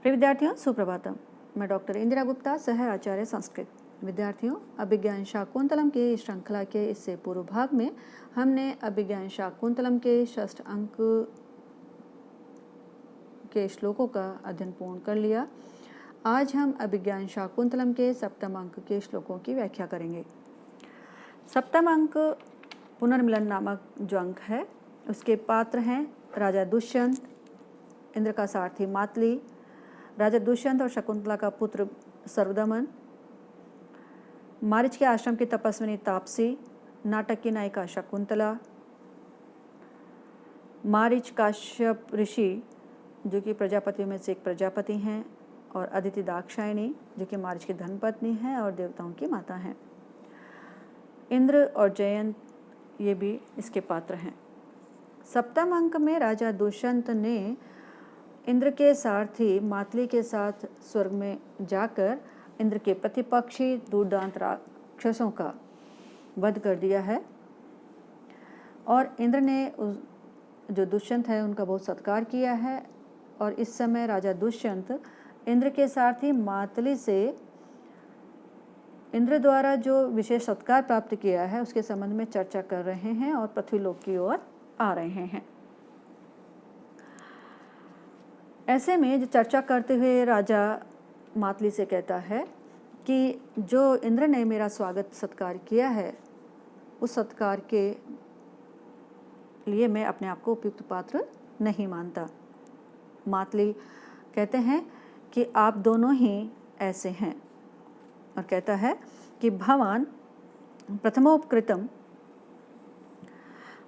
प्रिय विद्यार्थियों, सुप्रभातम। मैं डॉक्टर इंदिरा गुप्ता, सह आचार्य संस्कृत। विद्यार्थियों, अभिज्ञान शाकुंतलम के श्रृंखला के इससे पूर्व भाग में हमने अभिज्ञान शाकुंतलम के षष्ठ अंक के श्लोकों का अध्ययन पूर्ण कर लिया। आज हम अभिज्ञान शाकुंतलम के सप्तम अंक के श्लोकों की व्याख्या करेंगे। सप्तम अंक पुनर्मिलन नामक जो अंक है, उसके पात्र हैं राजा दुष्यंत, इंद्र का सारथी मातली, राजा दुष्यंत और शकुंतला का पुत्र सर्वदमन, मारीच के आश्रम की तपस्विनी तापसी, नाटक की नायिका शकुंतला, मारीच काश्यप ऋषि जो कि प्रजापतियों में से एक प्रजापति हैं, और अदिति दाक्षायणी जो कि मारीच की धर्मपत्नी हैं और देवताओं की माता हैं। इंद्र और जयंत ये भी इसके पात्र हैं। सप्तम अंक में राजा दुष्यंत ने इंद्र के सारथी मातली के साथ स्वर्ग में जाकर इंद्र के प्रतिपक्षी दुर्दांत राक्षसों का वध कर दिया है, और इंद्र ने जो दुष्यंत है उनका बहुत सत्कार किया है। और इस समय राजा दुष्यंत इंद्र के सारथी मातली से इंद्र द्वारा जो विशेष सत्कार प्राप्त किया है उसके संबंध में चर्चा कर रहे हैं और पृथ्वीलोक की ओर आ रहे हैं। ऐसे में जो चर्चा करते हुए राजा मातली से कहता है कि जो इंद्र ने मेरा स्वागत सत्कार किया है, उस सत्कार के लिए मैं अपने आप को उपयुक्त पात्र नहीं मानता। मातली कहते हैं कि आप दोनों ही ऐसे हैं, और कहता है कि भवान प्रथमोपकृतम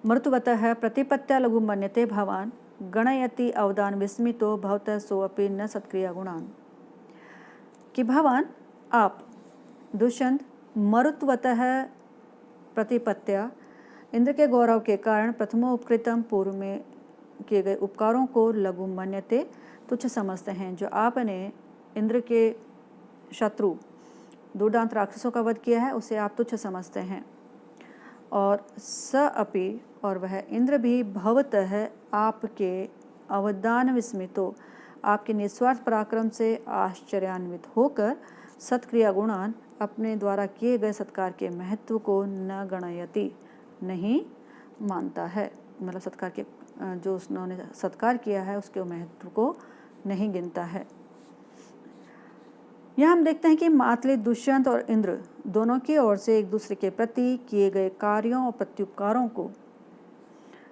मृतवतः प्रतिपत्या लघु मन्यते भवान गणयति अवदान विस्मितो भवतः सोऽपि न सत्क्रिया गुणान। कि भवान आप दुष्यंत मरुत्वतः प्रतिपत्या इंद्र के गौरव के कारण प्रथमोपकृतम पूर्व में किए गए उपकारों को लघु मन्यते तुच्छ समझते हैं। जो आपने इंद्र के शत्रु दुर्दांत राक्षसों का वध किया है उसे आप तुच्छ समझते हैं। और स अपि और वह इंद्र भी भवतः आपके अवदान विस्मितो आपके निस्वार्थ पराक्रम से आश्चर्यान्वित होकर सत्क्रिया गुणान अपने द्वारा किए गए सत्कार के महत्व को न गणयति नहीं मानता है। मतलब सत्कार के जो उन्होंने सत्कार किया है उसके महत्व को नहीं गिनता है। यहाँ हम देखते हैं कि मातली दुष्यंत और इंद्र दोनों की ओर से एक दूसरे के प्रति किए गए कार्यों और प्रत्युपकारों को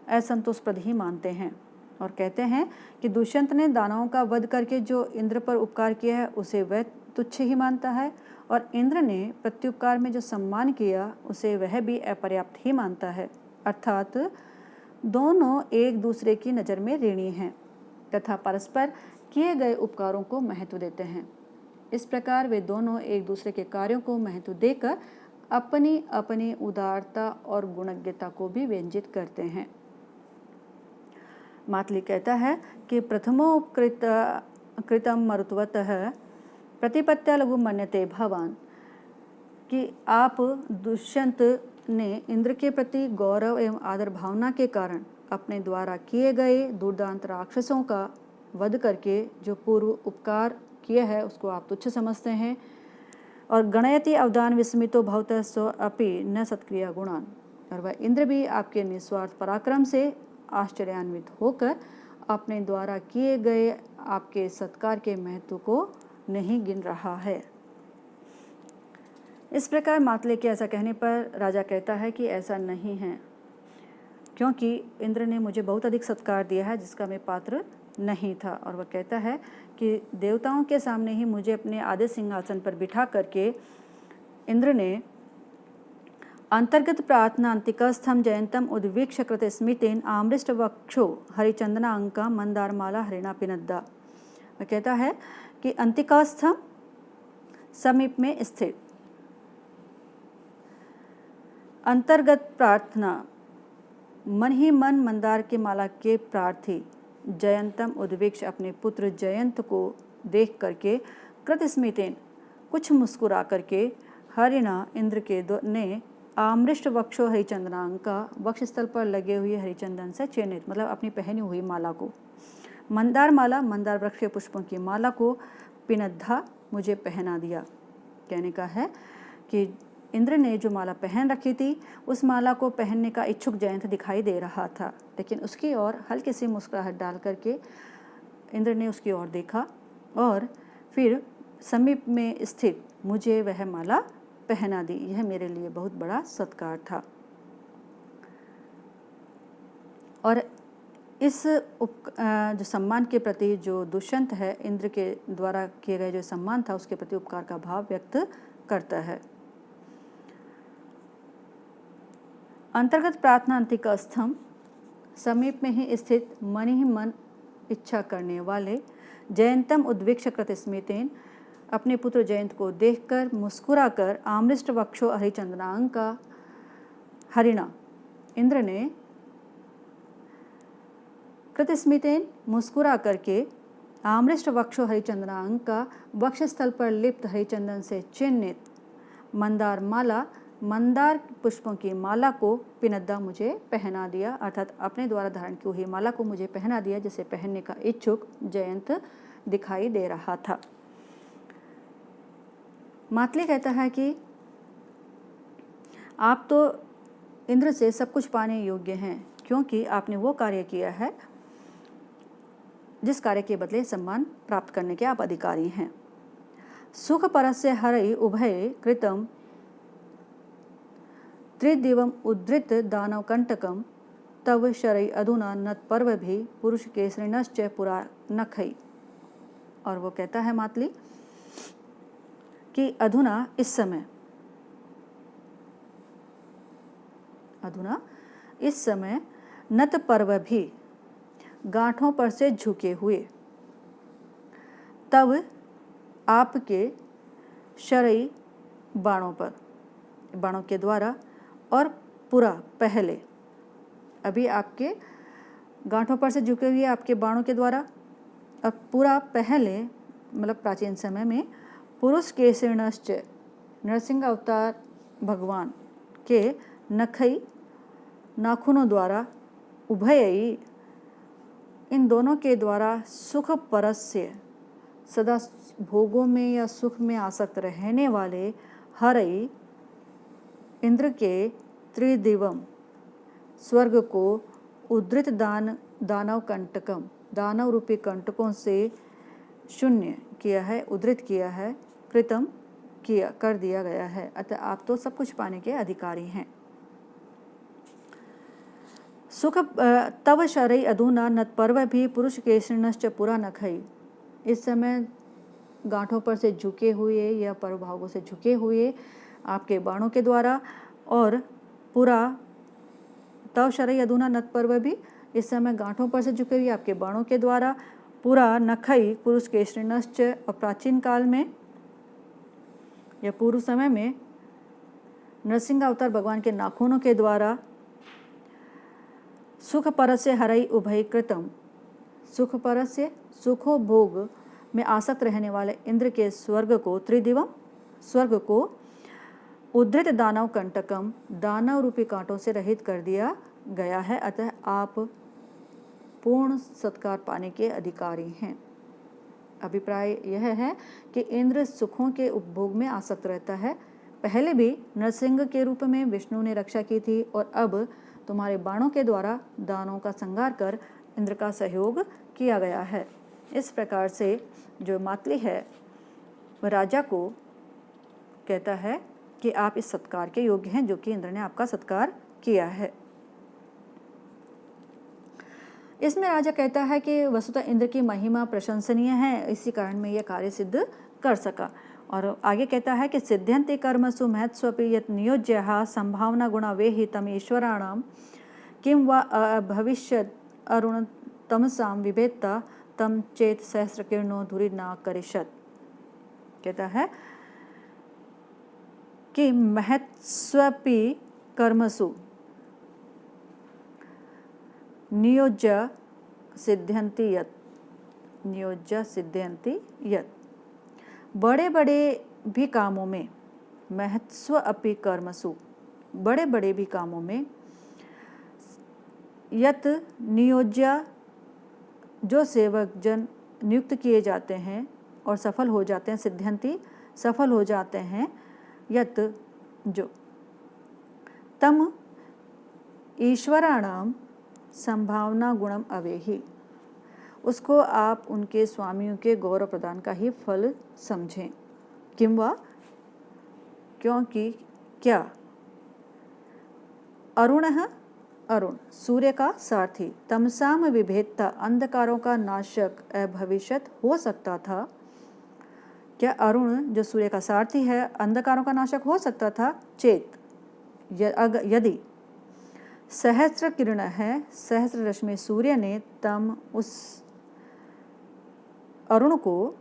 असंतोषप्रद ही मानते हैं, और कहते हैं कि दुष्यंत ने दानवों का वध करके जो इंद्र पर उपकार किया है उसे वह तुच्छ ही मानता है, और इंद्र ने प्रत्युपकार में जो सम्मान किया उसे वह भी अपर्याप्त ही मानता है। अर्थात दोनों एक दूसरे की नज़र में ऋणी हैं तथा परस्पर किए गए उपकारों को महत्व देते हैं। इस प्रकार वे दोनों एक दूसरे के कार्यों को महत्व देकर अपनी अपनी उदारता और गुणज्ञता को भी व्यंजित करते हैं। मातली कहता है कि प्रथमोपकृतम मरुत्वतः प्रतिपत्या लघु मन्यते भवान, कि आप दुष्यंत ने इंद्र के प्रति गौरव एवं आदर भावना के कारण अपने द्वारा किए गए दुर्दांत राक्षसों का वध करके जो पूर्व उपकार किया है उसको आप तुच्छ समझते हैं। और गणयति अवदान विस्मितो भवतः सोऽपि न सत्क्रिया गुणान, और वह इंद्र भी आपके निस्वार्थ पराक्रम से आश्चर्यान्वित होकर अपने द्वारा किए गए आपके सत्कार के महत्व को नहीं गिन रहा है। इस प्रकार मातली के ऐसा कहने पर राजा कहता है कि ऐसा नहीं है, क्योंकि इंद्र ने मुझे बहुत अधिक सत्कार दिया है जिसका मैं पात्र नहीं था। और वह कहता है कि देवताओं के सामने ही मुझे अपने आधे सिंहासन पर बिठा करके इंद्र ने अंतर्गत प्रार्थना अंतिकस्थम जयंतम उद्वीक्ष कृत स्मितेन आमृष्ट वक्षो हरिचंदना अंका मंदारमाला हरिणा पिनद्दा। वह कहता है कि अंतिकास्थम समीप में स्थित अंतर्गत प्रार्थना मन ही मन मंदार के माला के प्रार्थी जयंतम उद्वीक्ष अपने पुत्र जयंत को देख करके कृत स्मितेन कुछ मुस्कुरा करके हरिणा इंद्र के ने आमृष्ट वक्षो हरिचंदनांग का वक्ष स्थल पर लगे हुए हरिचंदन से चिन्हित, मतलब अपनी पहनी हुई माला को मंदार माला, मंदार वृक्ष के पुष्पों की माला को पिनद्धा मुझे पहना दिया। कहने का है कि इंद्र ने जो माला पहन रखी थी उस माला को पहनने का इच्छुक जयंत दिखाई दे रहा था, लेकिन उसकी ओर हल्की सी मुस्कुराहट डाल करके इंद्र ने उसकी ओर देखा और फिर समीप में स्थित मुझे वह माला पहना दी। यह मेरे लिए बहुत बड़ा सत्कार था। और इस जो सम्मान के प्रति जो दुष्यंत है, इंद्र के द्वारा किए गए जो सम्मान था उसके प्रति उपकार का भाव व्यक्त करता है। अंतर्गत प्रार्थना अंतिकास्थम, समीप में ही स्थित मन ही मन इच्छा करने वाले जयंतम उद्वीक्ष कृतस्मितेन, अपने पुत्र जयंत को देखकर मुस्कुराकर आमृष्ट वक्षो हरिचंदनांग का हरिणा, इंद्र ने कृतस्मितेन मुस्कुरा करके आमृष्ट वक्षो हरिचंदनांग का वक्षस्थल पर लिप्त हरिचंदन से चिन्हित मंदार माला, मंदार पुष्पों की माला को पिनद्दा मुझे पहना दिया, अर्थात अपने द्वारा धारण की हुई माला को मुझे पहना दिया, जिसे पहनने का इच्छुक जयंत दिखाई दे रहा था। मातली कहता है कि आप तो इंद्र से सब कुछ पाने योग्य हैं, क्योंकि आपने वो कार्य किया है जिस कार्य के बदले सम्मान प्राप्त करने के आप अधिकारी हैं। सुख परस्य हरई उभय कृतम त्रिदिवम उद्धृत दानव कंटकम, तव शरई अधुना नत पर्व भी पुरुष केसरिणश्च पुरा नखई। और वो कहता है मातली कि अधुना इस समय नत पर्व भी, गांठों पर से झुके हुए, तब आपके शरई बाणों के द्वारा, और पूरा पहले, अभी आपके गांठों पर से झुके हुए आपके बाणों के द्वारा, और पूरा पहले मतलब प्राचीन समय में पुरुष केसरिणश्च, नरसिंह अवतार भगवान के नखई नाखूनों द्वारा, उभयई इन दोनों के द्वारा, सुख परस्य सदा भोगों में या सुख में आसक्त रहने वाले, हरई इंद्र के, त्रिदिवम स्वर्ग को, उद्धृत दानव कंटकम दानव रूपी कंटकों से शून्य किया है, उद्धृत किया है, कृतम किया कर दिया गया है, अतः आप तो सब कुछ पाने के अधिकारी हैं। सुख तव शरई अधुना नत पर्व भी पुरुष केसरिणश्च पुरा नखई, इस समय गांठों पर से झुके हुए या पर्व भागों से झुके हुए आपके बाणों के द्वारा, और पूरा तव शरई अधुना नत पर्व भी, इस समय गांठों पर से झुके हुए आपके बाणों के द्वारा, पूरा नखई पुरुष केसरिणश्च, और प्राचीन काल में या पूर्व समय में नरसिंह अवतार भगवान के नाखूनों के द्वारा, सुख परस्य हरई उभय कृतम, सुख परस्य सुखो भोग में आसक्त रहने वाले इंद्र के स्वर्ग को, त्रिदिवम स्वर्ग को, उद्धृत दानव कंटकम दानव रूपी कांटों से रहित कर दिया गया है, अतः आप पूर्ण सत्कार पाने के अधिकारी हैं। अभिप्राय यह है कि इंद्र सुखों के उपभोग में आसक्त रहता है। पहले भी नरसिंह के रूप में विष्णु ने रक्षा की थी, और अब तुम्हारे बाणों के द्वारा दानों का संहार कर इंद्र का सहयोग किया गया है। इस प्रकार से जो मातली है वह राजा को कहता है कि आप इस सत्कार के योग्य हैं जो कि इंद्र ने आपका सत्कार किया है। इसमें राजा कहता है कि वस्तुतः इंद्र की महिमा प्रशंसनीय है, इसी कारण मैं यह कार्य सिद्ध कर सका। और आगे कहता है कि सिद्ध्यंति कर्मसु महत्स्वपि यत् नियोज्यः संभावना गुणा वेहि तम ईश्वराणाम किं वा भविष्यत् अरुण तमसाम विभेत्ता तम चेत सहस्रकिरणो धुरी ना करिष्यत्। कहता है कि महत्स्वपि कर्मसु नियोज्य सिद्ध्यंति यत्, नियोज्य सिद्ध्यंति यत्, बड़े बड़े भी कामों में, महत्स्व अपि कर्मसु बड़े बड़े भी कामों में, यत् नियोज्य जो सेवक जन नियुक्त किए जाते हैं और सफल हो जाते हैं, सिद्ध्यंति सफल हो जाते हैं, यत जो तम ईश्वराणाम संभावना गुणम अवेहि, उसको आप उनके स्वामियों के गौरव प्रदान का ही फल समझें। किंवा क्योंकि क्या अरुणः अरुण सूर्य का सारथी तमसाम विभेदता अंधकारों का नाशक भविष्यत हो सकता था। क्या अरुण जो सूर्य का सारथी है अंधकारों का नाशक हो सकता था? चेत यदि सहस्त्र किरण है, सहस्त्र रश्मि सूर्य ने तम उस अरुण को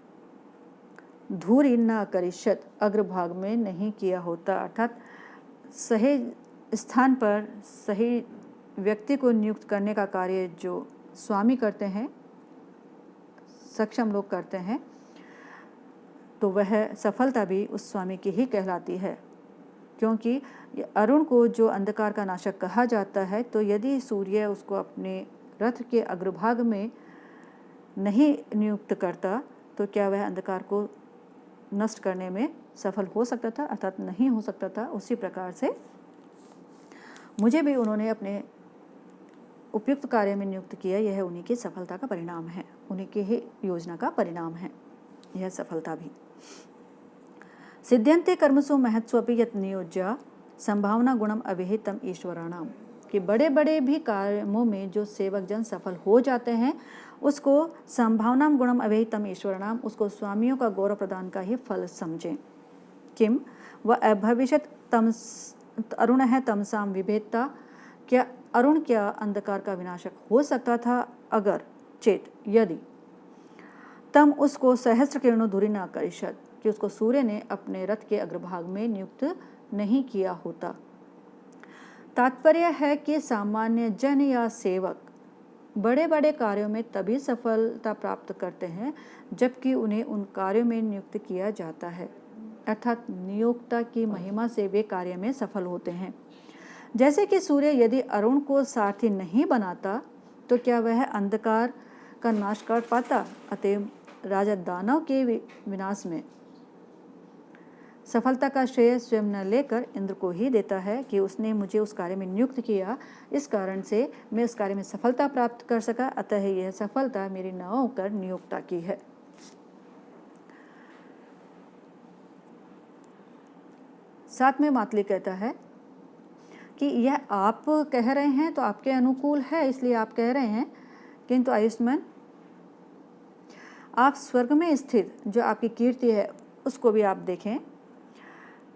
धूरी न करिष्यत अग्रभाग में नहीं किया होता, अर्थात सही स्थान पर सही व्यक्ति को नियुक्त करने का कार्य जो स्वामी करते हैं, सक्षम लोग करते हैं, तो वह सफलता भी उस स्वामी की ही कहलाती है। क्योंकि अरुण को जो अंधकार का नाशक कहा जाता है, तो यदि सूर्य उसको अपने रथ के अग्रभाग में नहीं नियुक्त करता तो क्या वह अंधकार को नष्ट करने में सफल हो सकता था? अर्थात नहीं हो सकता था। उसी प्रकार से मुझे भी उन्होंने अपने उपयुक्त कार्य में नियुक्त किया, यह उन्हीं की सफलता का परिणाम है, उन्हीं की ही योजना का परिणाम है यह सफलता भी। सिद्ध्यन्ते कर्मसु महत्स्वपि यत् नियोज्य संभावना गुणम अविहितम ईश्वराणाम, कि बड़े बड़े भी कार्यों में जो सेवक जन सफल हो जाते हैं उसको संभावना गुणम अविहितम ईश्वराणाम, उसको स्वामियों का गौरव प्रदान का ही फल समझें। किम वह भविष्यत अरुण है तमसाम विभेदता, क्या अरुण क्या अंधकार का विनाशक हो सकता था? अगर चेत यदि तम उसको सहस्त्र किरणों धुरी न करिष्यत, कि उसको सूर्य ने अपने रथ के अग्रभाग में नियुक्त नहीं किया होता। तात्पर्य है कि सामान्य जन या सेवक बड़े बड़े कार्यों में तभी सफलता प्राप्त करते हैं जबकि उन्हें उन कार्यों में नियुक्त किया जाता है, अर्थात नियोक्ता की महिमा से वे कार्य में सफल होते हैं। जैसे कि सूर्य यदि अरुण को सारथी नहीं बनाता तो क्या वह अंधकार का नाश कर पाता? अतएव राजा दानव के विनाश में सफलता का श्रेय स्वयं न लेकर इंद्र को ही देता है कि उसने मुझे उस कार्य में नियुक्त किया, इस कारण से मैं उस कार्य में सफलता प्राप्त कर सका, अतः यह सफलता मेरी न होकर नियोक्ता की है। साथ में मातली कहता है कि यह आप कह रहे हैं तो आपके अनुकूल है, इसलिए आप कह रहे हैं, किंतु आयुष्मान आप स्वर्ग में स्थित जो आपकी कीर्ति है उसको भी आप देखें।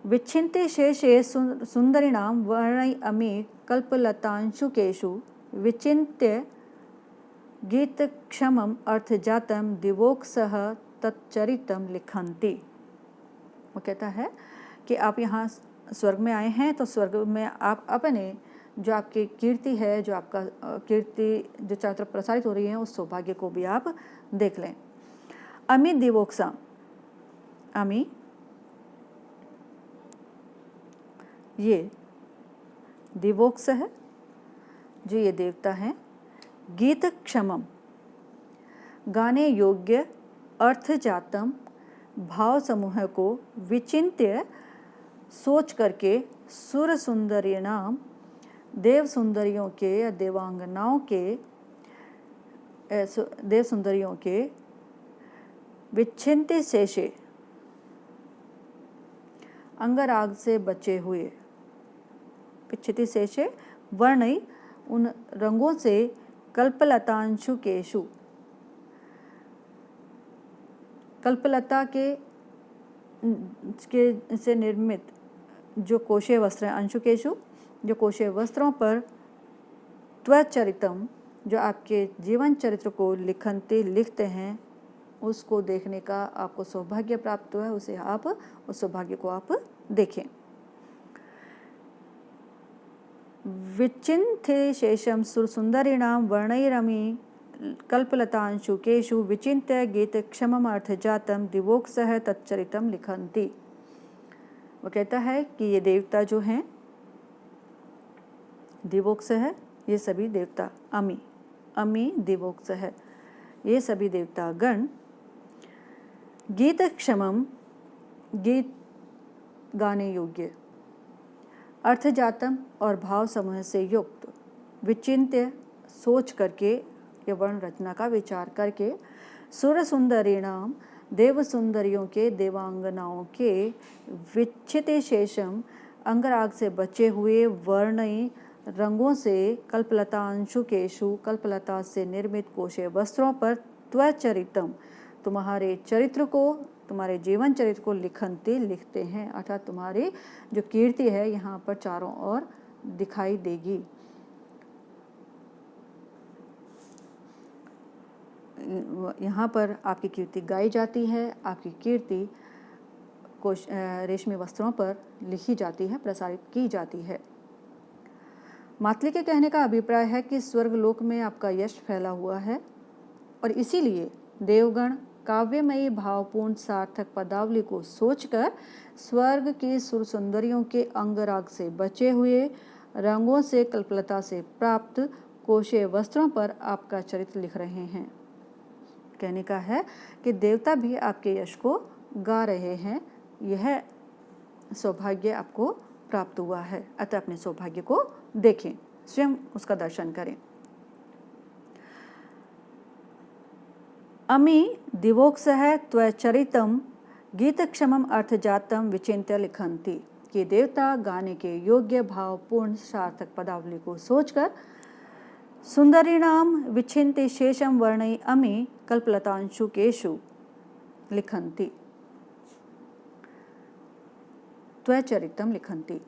विच्छिन्ते शेषे सुंदरिणाम वर्णै अमी कल्पलतांशुकेषु विचिन्त्य गीतक्षमम अर्थजातम दिवोक्सः तच्चरितम लिखन्ति। वो कहता है कि आप यहाँ स्वर्ग में आए हैं तो स्वर्ग में आप अपने जो आपकी कीर्ति है, जो आपका कीर्ति जो चारों तरफ प्रसारित हो रही है, उस सौभाग्य को भी आप देख लें। अमी दिवोक्सा, अमी ये दिवोक्स है जो ये देवता हैं। गीत क्षमम गाने योग्य अर्थ जातम भाव समूह को विचिन्त्य सोच करके सुर सुंदरी नाम देव सुंदरियों के या देवांगनाओं के देव सुंदरियों के विच्छिन्ति शेषे अंगराग से बचे हुए, विच्छिति शेषे वर्णई उन रंगों से कल्पलतांशु केशु, कल्पलता के से निर्मित जो कोशे वस्त्र हैं, अंशुकेशु जो कोशे वस्त्रों पर त्वचरितम जो आपके जीवन चरित्र को लिखनते लिखते हैं, उसको देखने का आपको सौभाग्य प्राप्त हुआ है, उसे आप उस सौभाग्य को आप देखें। विचिन्त्य शेषम सुरसुंदरीणाम वर्णैरमी कल्पलतांशुकेषु विचिन्त्य गीत क्षमम अर्थ जातम दिवोक्सः तच्चरितम लिखन्ति। वो कहता है कि ये देवता जो हैं दिवोक्स है, ये सभी देवता अमी दिवोक्स है, ये सभी देवता गण गीत क्षमम, गीत गाने योग्य, अर्थजातम और भाव समूह से युक्त, विचिंत्य सोच करके या वर्ण रचना का विचार करके, सुर सुंदरीणाम देव सुंदरियों के देवांगनाओं के विच्छिते शेषम अंगराग से बचे हुए वर्णयी रंगों से कल्पलतांशुकेशु कल्पलता से निर्मित कोशे वस्त्रों पर त्वचरितम तुम्हारे चरित्र को, तुम्हारे जीवन चरित्र को लिखनते लिखते हैं, अर्थात तुम्हारी जो कीर्ति है यहाँ पर चारों ओर दिखाई देगी। यहाँ पर आपकी कीर्ति गाई जाती है, आपकी कीर्ति रेशमी वस्त्रों पर लिखी जाती है, प्रसारित की जाती है। मातली के कहने का अभिप्राय है कि स्वर्गलोक में आपका यश फैला हुआ है और इसीलिए देवगण काव्यमयी भावपूर्ण सार्थक पदावली को सोचकर स्वर्ग की सुर सुंदरियों के अंगराग से बचे हुए रंगों से कल्पलता से प्राप्त कोशे वस्त्रों पर आपका चरित्र लिख रहे हैं। कहने का है कि देवता भी आपके यश को गा रहे हैं, यह सौभाग्य आपको प्राप्त हुआ है, अतः अपने सौभाग्य को देखें, स्वयं उसका दर्शन करें। अमी दिवोक्सह त्वचरितम गीतक्षमम अर्थजातम विचिन्त्य लिखन्ति, कि देवता गाने के योग्य भावपूर्ण सार्थक पदावली को सोचकर सुंदरीणाम विच्छिन्ति शेषम वर्णयि अमी कल्पलतांशुकेषु लिखन्ति, त्वचरितम लिखन्ति,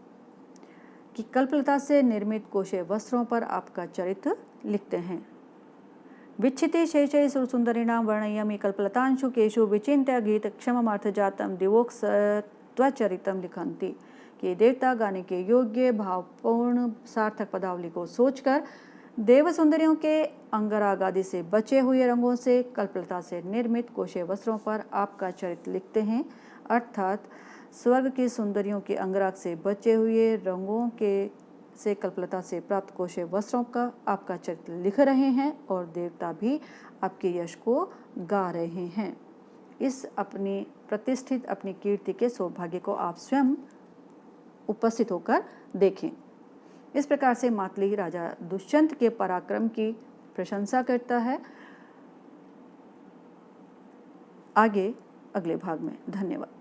कि कल्पलता से निर्मित कोशे वस्त्रों पर आपका चरित्र लिखते हैं। विच्छिते शेषे सुरसुंदरीणाम वर्णयमि कल्पलतांशुकेषु विचिन्त्य गीत क्षममार्थजातम दिवोक्स त्वचरितम लिखन्ति, कि देवता गाने के योग्य भावपूर्ण सार्थक पदावली को सोचकर देव सुंदरियों के अंगराग आदि से बचे हुए रंगों से कल्पलता से निर्मित कोशे वस्त्रों पर आपका चरित्र लिखते हैं, अर्थात स्वर्ग की सुंदरियों के अंगराग से बचे हुए रंगों के से कल्पलता से प्राप्त कोशे वस्त्रों का आपका चरित्र लिख रहे हैं और देवता भी आपके यश को गा रहे हैं। इस अपनी प्रतिष्ठित अपनी कीर्ति के सौभाग्य को आप स्वयं उपस्थित होकर देखें। इस प्रकार से मातली राजा दुष्यंत के पराक्रम की प्रशंसा करता है। आगे अगले भाग में। धन्यवाद।